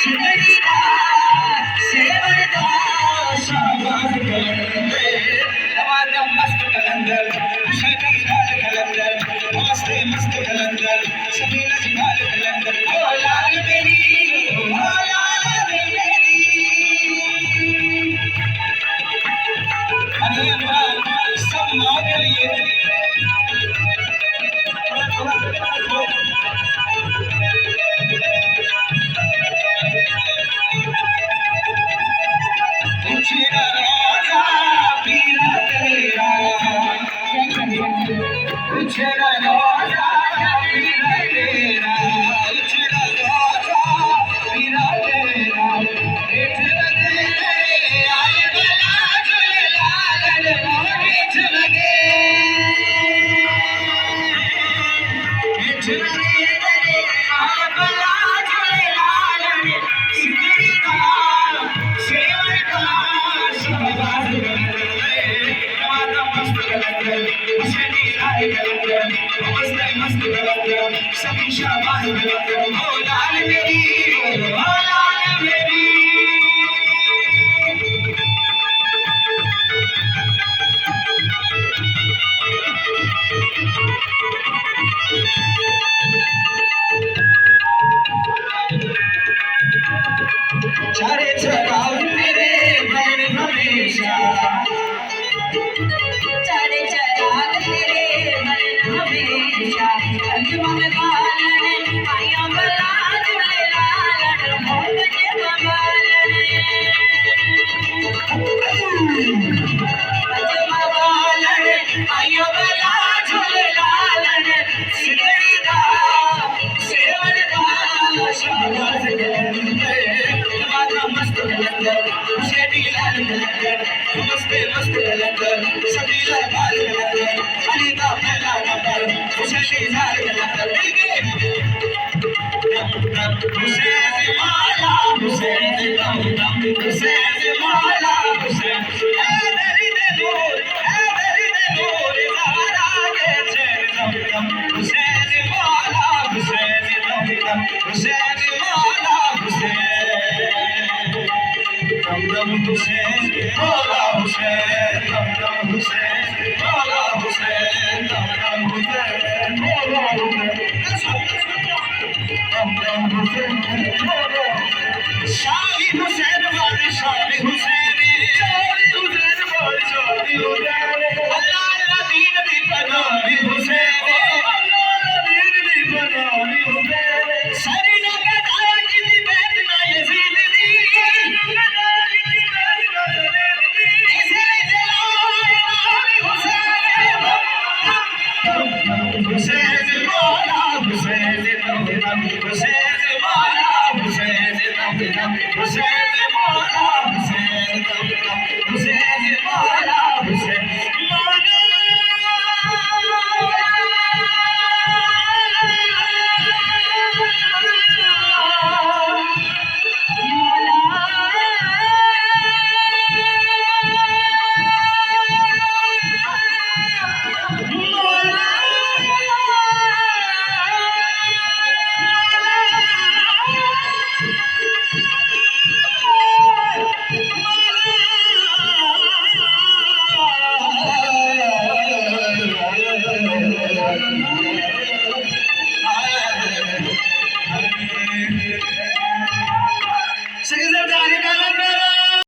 सिमरिया सेवरदा शाबाश कलंदर नवाजा मस्त कलंदर शकीलाल कलंदर मस्ते मस्त कलंदर शकीला जिबाल कलंदर ओ लाल मेरी ओ लाल मेरी अरे अल्लाह सब माँ के लिए सभी शाबाश ओ लाल मेरी ओ लाल मेरी चारे चराग मेरे बन हमेशा चारे चराग तेरे बन हमेशा अंजुमन बालन आया बला झूले लालन मोहब्बत बालन अंजुमन बालन आया बला झूले लालन सिमरिया सेवरदा शाबाश कलंदर नवाजा मस्त कलंदर शकीलाल कलंदर मस्ते मस्त कलंदर शकीला बाल कलंदर अली का पहला नंबर शकीलाल कलंदर हुसैन माला हुसैन दम दम हुसैन माला हुसैन मेरी नूर ज़हरा के चैन दम दम हुसैन माला हुसैन दम दम हुसैन माला हुसैन दम दम हुसैन माला हुसैन दम दम हुसैन माला हुसैन दम दम हुसैन माला हुसैन शाही हुसैन वाली शाही हुसैन शाही हुसैन वाली शाही हुसैन अल्लाह अल्लाह दीन दी बनावी हुसैन अल्लाह दीन दी बनावी हुसैन सारी ने कहा कि दी बैत ना यजीद दी इसलिए जलाए नामी हुसैन हुसैन मौला हुसैन दम दम हुसैन मौला हुसैन दम दम हुसैन मौला हुसैन दम दम हुसैन मौला हुसैन